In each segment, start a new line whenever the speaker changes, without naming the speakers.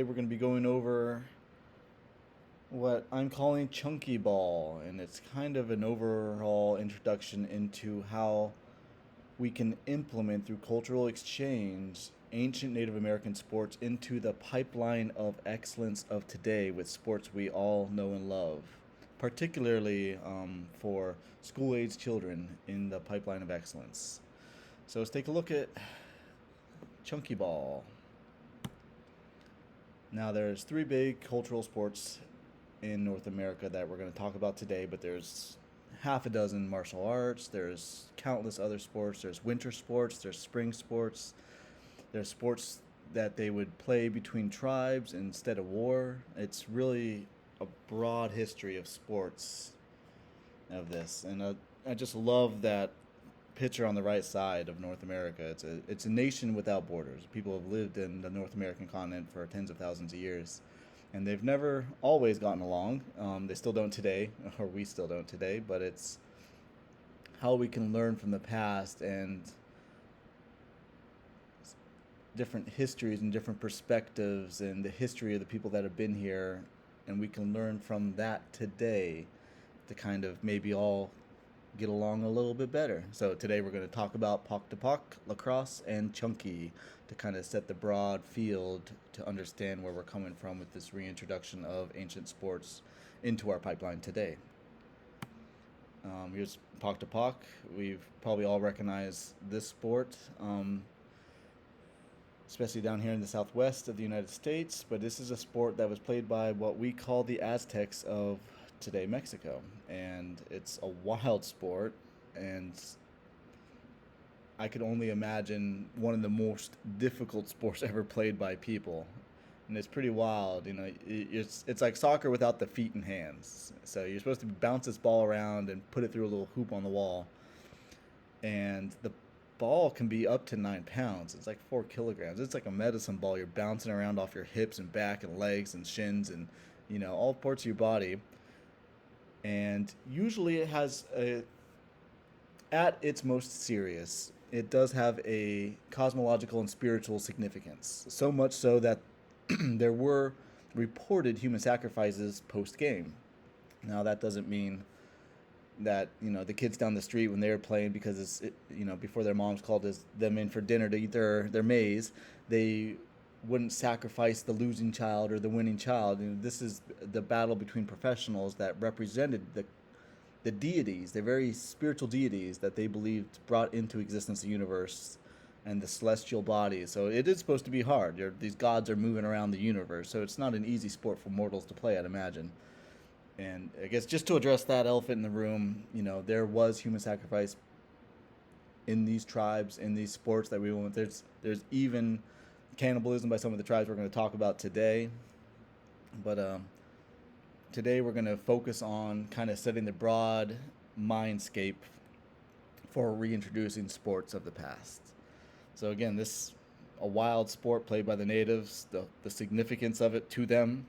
We're going to be going over what I'm calling TCHunkee Ball, and it's kind of an overall introduction into how we can implement through cultural exchange ancient Native American sports into the pipeline of excellence of today with sports we all know and love, particularly for school age children in the pipeline of excellence. So let's take a look at TCHunkee Ball. Now, there's three big cultural sports in North America that we're going to talk about today, but there's half a dozen martial arts, there's countless other sports, there's winter sports, there's spring sports, there's sports that they would play between tribes instead of war. It's really a broad history of sports of this, and I just love that picture on the right side of North America. It's a nation without borders. People have lived in the North American continent for tens of thousands of years, and they've never always gotten along. They still don't today, or we still don't today. But it's how we can learn from the past and different histories and different perspectives and the history of the people that have been here, and we can learn from that today to kind of maybe all get along a little bit better. So today we're going to talk about Pock to Pock, lacrosse, and chunky to kind of set the broad field to understand where we're coming from with this reintroduction of ancient sports into our pipeline today. Here's Pock to Pock. We've probably all recognized this sport, especially down here in the southwest of the United States, but this is a sport that was played by what we call the Aztecs of today Mexico, and it's a wild sport, and I could only imagine one of the most difficult sports ever played by people, and it's pretty wild. It's like soccer without the feet and hands. So you're supposed to bounce this ball around and put it through a little hoop on the wall, and the ball can be up to 9 pounds. It's like 4 kilograms. It's like a medicine ball. You're bouncing around off your hips and back and legs and shins and all parts of your body, and usually it has at its most serious, it does have a cosmological and spiritual significance, so much so that there were reported human sacrifices post game. Now, that doesn't mean that the kids down the street, when they were playing, because before their moms called them in for dinner to eat their maize, they wouldn't sacrifice the losing child or the winning child. This is the battle between professionals that represented the deities, the very spiritual deities that they believed brought into existence the universe and the celestial bodies. So it is supposed to be hard. These gods are moving around the universe, so it's not an easy sport for mortals to play, I'd imagine. And I guess just to address that elephant in the room, there was human sacrifice in these tribes, in these sports that we went. There's even cannibalism by some of the tribes we're going to talk about today. But today we're going to focus on kind of setting the broad mindscape for reintroducing sports of the past. So again, this a wild sport played by the natives. The significance of it to them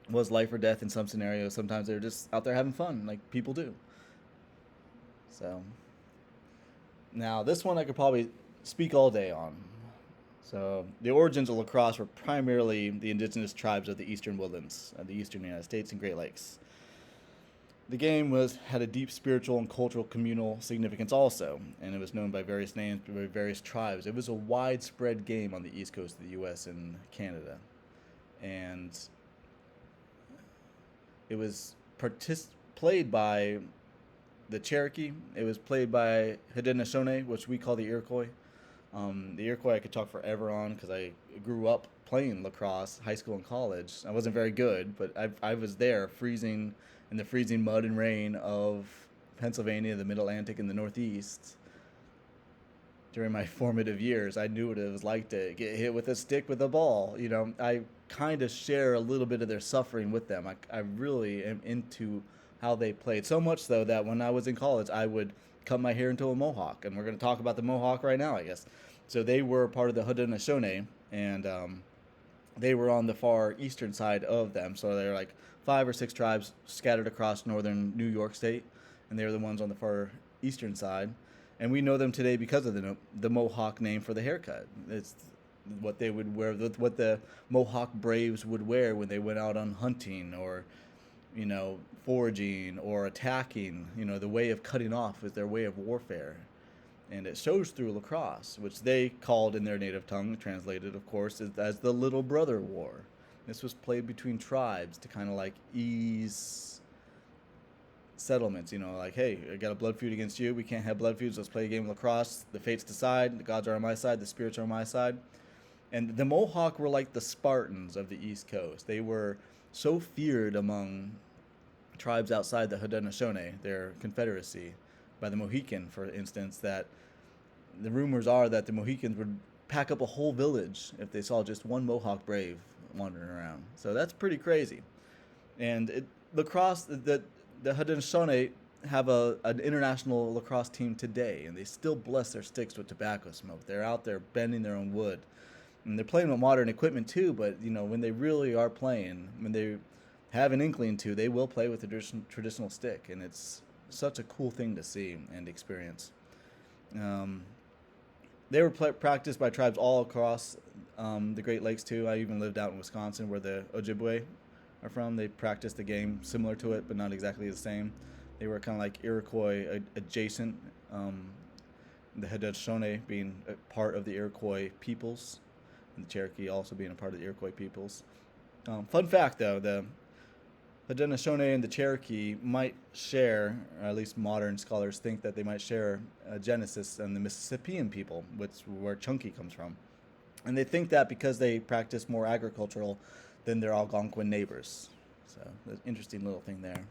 was life or death in some scenarios. Sometimes they're just out there having fun, like people do. So now this one I could probably speak all day on. So the origins of lacrosse were primarily the indigenous tribes of the eastern woodlands of the eastern United States and Great Lakes. The game had a deep spiritual and cultural communal significance also, and it was known by various names by various tribes. It was a widespread game on the east coast of the U.S. and Canada, and it was played by the Cherokee. It was played by Haudenosaunee, which we call the Iroquois. The Iroquois I could talk forever on because I grew up playing lacrosse, high school and college. I wasn't very good, but I was there freezing in the freezing mud and rain of Pennsylvania, the Mid-Atlantic, and the Northeast. During my formative years, I knew what it was like to get hit with a stick with a ball. I kind of share a little bit of their suffering with them. I really am into how they played. So much so that when I was in college, I would cut my hair into a mohawk. And we're going to talk about the mohawk right now, I guess. So they were part of the Haudenosaunee, and they were on the far eastern side of them. So they're like 5 or 6 tribes scattered across northern New York State, and they were the ones on the far eastern side. And we know them today because of the Mohawk name for the haircut. It's what they would wear, what the Mohawk Braves would wear when they went out on hunting or, foraging or attacking. The way of cutting off is their way of warfare. And it shows through lacrosse, which they called in their native tongue, translated, of course, as the Little Brother War. This was played between tribes to kind of like ease settlements. Like, hey, I got a blood feud against you. We can't have blood feuds. Let's play a game of lacrosse. The fates decide. The gods are on my side. The spirits are on my side. And the Mohawk were like the Spartans of the East Coast. They were so feared among tribes outside the Haudenosaunee, their confederacy, by the Mohican, for instance, that the rumors are that the Mohicans would pack up a whole village if they saw just one Mohawk brave wandering around. So that's pretty crazy. And lacrosse, the Haudenosaunee have an international lacrosse team today, and they still bless their sticks with tobacco smoke. They're out there bending their own wood. And they're playing with modern equipment too, but when they really are playing, when they have an inkling to, they will play with the traditional stick, and it's such a cool thing to see and experience. They were practiced by tribes all across the Great Lakes too. I even lived out in Wisconsin, where the Ojibwe are from. They practiced the game similar to it, but not exactly the same. They were kind of like Iroquois adjacent. The Haudenosaunee being a part of the Iroquois peoples, and the Cherokee also being a part of the Iroquois peoples. Fun fact, though, the Haudenosaunee and the Cherokee might share, or at least modern scholars think that they might share a genesis in the Mississippian people, where Chunky comes from. And they think that because they practice more agricultural than their Algonquin neighbors. So, an interesting little thing there.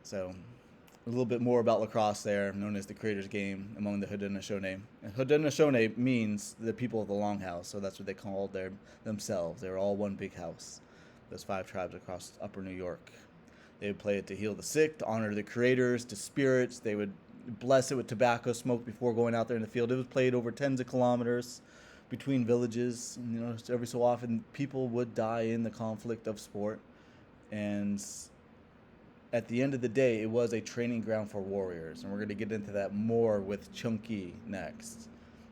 So, a little bit more about lacrosse there, known as the Creator's Game among the Haudenosaunee. And Haudenosaunee means the people of the Longhouse, so that's what they called themselves. They were all one big house. Those 5 tribes across upper New York. They would play it to heal the sick, to honor the creators, to spirits. They would bless it with tobacco smoke before going out there in the field. It was played over tens of kilometers between villages. Every so often people would die in the conflict of sport. And at the end of the day, it was a training ground for warriors. And we're going to get into that more with Chunky next.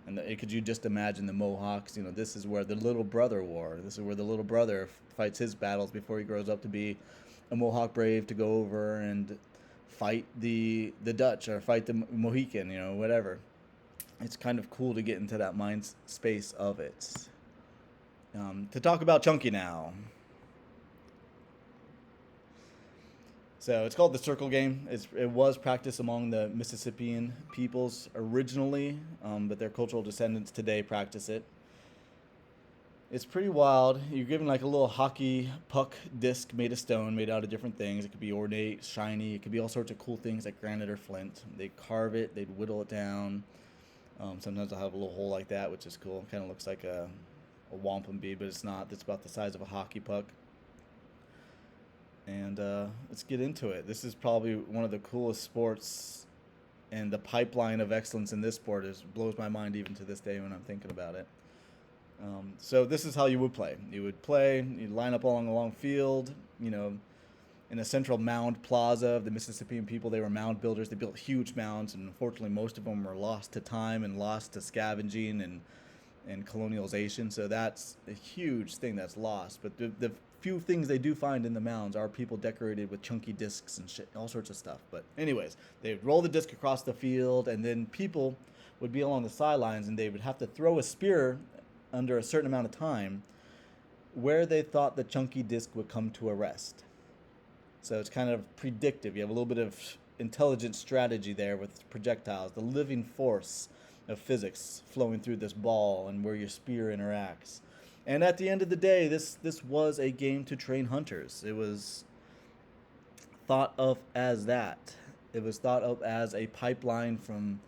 And could you just imagine the Mohawks? This is where the Little Brother War. This is where the little brother fights his battles before he grows up to be a Mohawk brave to go over and fight the Dutch or fight the Mohican, whatever. It's kind of cool to get into that mind space of it. To talk about Chunky now. So it's called the circle game. It was practiced among the Mississippian peoples originally, but their cultural descendants today practice it. It's pretty wild. You're given like a little hockey puck disc made of stone, made out of different things. It could be ornate, shiny. It could be all sorts of cool things like granite or flint. They'd carve it. They'd whittle it down. Sometimes they'll have a little hole like that, which is cool. Kind of looks like a wampum bee, but it's not. It's about the size of a hockey puck. And let's get into it. This is probably one of the coolest sports, and the pipeline of excellence in this sport blows my mind even to this day when I'm thinking about it. So this is how you would play. You'd line up along a long field, in a central mound plaza of the Mississippian people. They were mound builders. They built huge mounds, and unfortunately most of them were lost to time and lost to scavenging and colonialization. So that's a huge thing that's lost. But the few things they do find in the mounds are people decorated with chunky discs and shit, all sorts of stuff. But anyways, they would roll the disc across the field, and then people would be along the sidelines, and they would have to throw a spear under a certain amount of time where they thought the chunky disc would come to a rest. So it's kind of predictive. You have a little bit of intelligent strategy there with projectiles, the living force of physics flowing through this ball and where your spear interacts. And at the end of the day, this was a game to train hunters. It was thought of as that. It was thought of as a pipeline from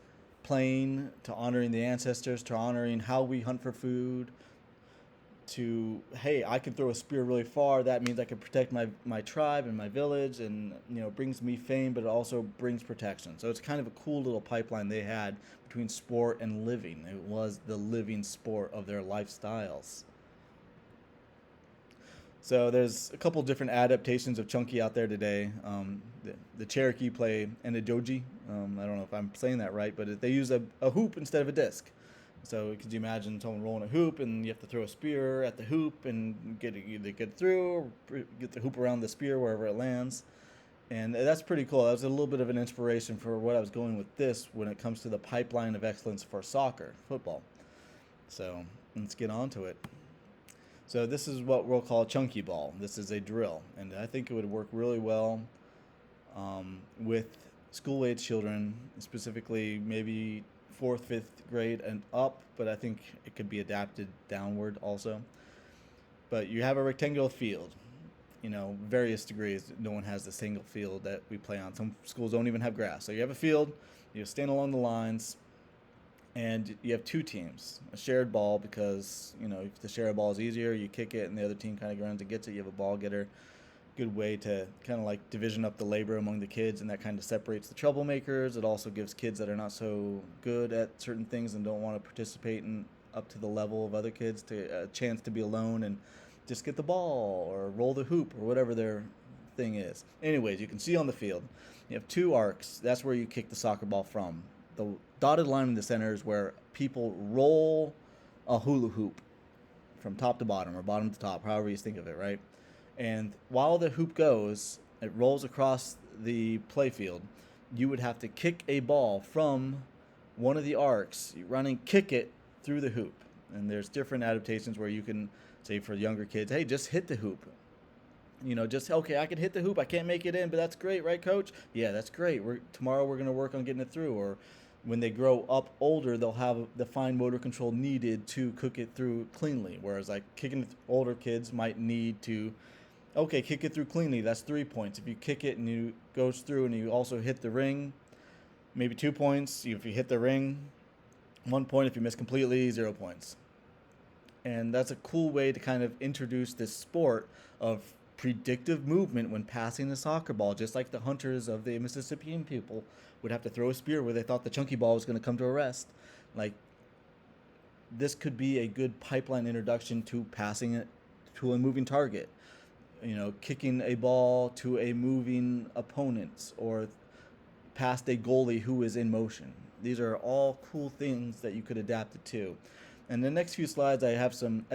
playing to honoring the ancestors, to honoring how we hunt for food, to, hey, I can throw a spear really far. That means I can protect my tribe and my village, and it brings me fame, but it also brings protection. So it's kind of a cool little pipeline they had between sport and living. It was the living sport of their lifestyles. So there's a couple different adaptations of Chunky out there today. The Cherokee play Enadoji. I don't know if I'm saying that right, but they use a hoop instead of a disc. So could you imagine someone rolling a hoop and you have to throw a spear at the hoop and either get through or get the hoop around the spear wherever it lands? And that's pretty cool. That was a little bit of an inspiration for what I was going with this when it comes to the pipeline of excellence for soccer, football. So let's get on to it. So this is what we'll call chunky ball. This is a drill, and I think it would work really well with school-age children, specifically maybe fourth, fifth grade and up. But I think it could be adapted downward also. But you have a rectangular field, various degrees. No one has the single field that we play on. Some schools don't even have grass. So you have a field, you stand along the lines, and you have two teams. A shared ball because, if the shared ball is easier, you kick it and the other team kind of runs and gets it. You have a ball getter. Good way to kind of like division up the labor among the kids, and that kind of separates the troublemakers. It also gives kids that are not so good at certain things and don't want to participate in up to the level of other kids to a chance to be alone and just get the ball or roll the hoop or whatever their thing is. Anyways, you can see on the field, you have two arcs. That's where you kick the soccer ball from. The dotted line in the center is where people roll a hula hoop from top to bottom or bottom to top, however you think of it, right? And while the hoop goes, it rolls across the playfield. You would have to kick a ball from one of the arcs. You run and kick it through the hoop. And there's different adaptations where you can say for younger kids, hey, just hit the hoop. Okay, I can hit the hoop. I can't make it in, but that's great, right, coach? Yeah, that's great. Tomorrow we're going to work on getting it through. Or when they grow up older, they'll have the fine motor control needed to cook it through cleanly. Whereas like older kids might need to, okay, kick it through cleanly. That's 3 points. If you kick it and you goes through and you also hit the ring, maybe 2 points. If you hit the ring, 1 point. If you miss completely, 0 points. And that's a cool way to kind of introduce this sport of predictive movement when passing the soccer ball, just like the hunters of the Mississippian people would have to throw a spear where they thought the chunky ball was going to come to a rest. Like, this could be a good pipeline introduction to passing it to a moving target. Kicking a ball to a moving opponent or past a goalie who is in motion. These are all cool things that you could adapt it to. And the next few slides, I have some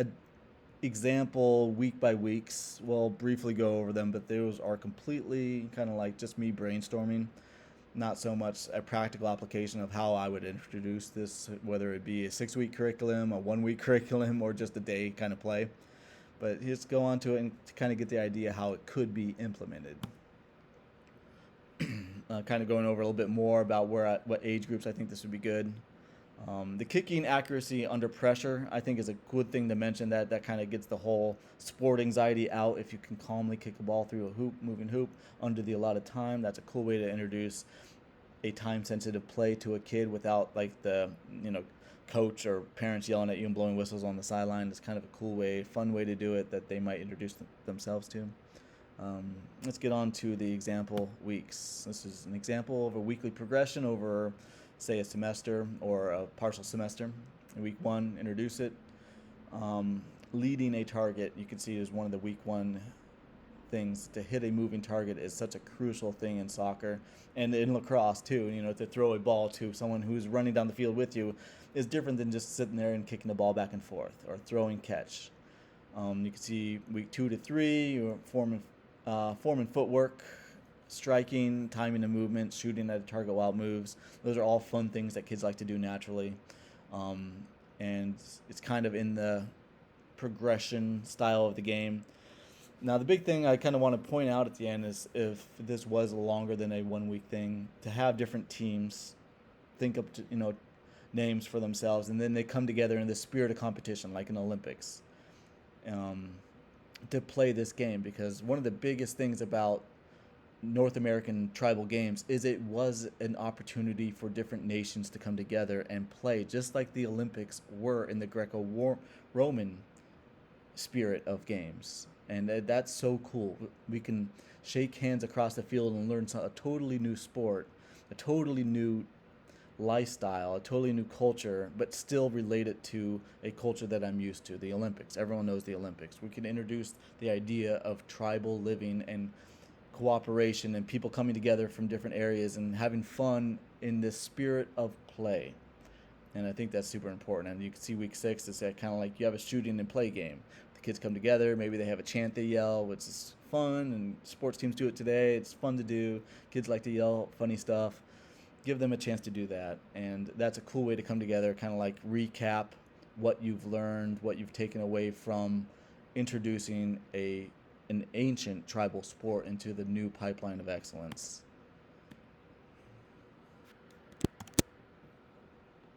example week by weeks. We'll briefly go over them, but those are completely kind of like just me brainstorming, not so much a practical application of how I would introduce this, whether it be a 6-week curriculum, a 1-week curriculum, or just a day kind of play. But let's go on to it and to kind of get the idea how it could be implemented. Kind of going over a little bit more about what age groups I think this would be good. The kicking accuracy under pressure, I think, is a good thing to mention. That kind of gets the whole sport anxiety out. If you can calmly kick a ball through a moving hoop under the allotted time, that's a cool way to introduce a time-sensitive play to a kid without like the coach or parents yelling at you and blowing whistles on the sideline. It's kind of a cool way, fun way to do it that they might introduce themselves to. Let's get on to the example weeks. This is an example of a weekly progression over, say, a semester or a partial semester. In week 1, introduce it. Leading a target, you can see, is one of the week 1 things. To hit a moving target is such a crucial thing in soccer and in lacrosse too. To throw a ball to someone who's running down the field with you is different than just sitting there and kicking the ball back and forth or throwing catch. You can see week 2 to 3, you're forming footwork, striking, timing the movement, shooting at a target while it moves. Those are all fun things that kids like to do naturally. And it's kind of in the progression style of the game. Now, the big thing I kind of want to point out at the end is, if this was longer than a 1-week thing, to have different teams think up names for themselves, and then they come together in the spirit of competition, like in Olympics, to play this game. Because one of the biggest things about North American tribal games is it was an opportunity for different nations to come together and play, just like the Olympics were in the Greco-Roman spirit of games. And that's so cool. We can shake hands across the field and learn a totally new sport, a totally new lifestyle, a totally new culture, but still relate it to a culture that I'm used to, the Olympics. Everyone knows the Olympics. We can introduce the idea of tribal living and cooperation and people coming together from different areas and having fun in this spirit of play. And I think that's super important. And you can see week 6 is that kind of like you have a shooting and play game. The kids come together, maybe they have a chant they yell, which is fun, and sports teams do it today. It's fun to do. Kids like to yell funny stuff. Give them a chance to do that. And that's a cool way to come together, kind of like recap what you've learned, what you've taken away from introducing an ancient tribal sport into the new pipeline of excellence.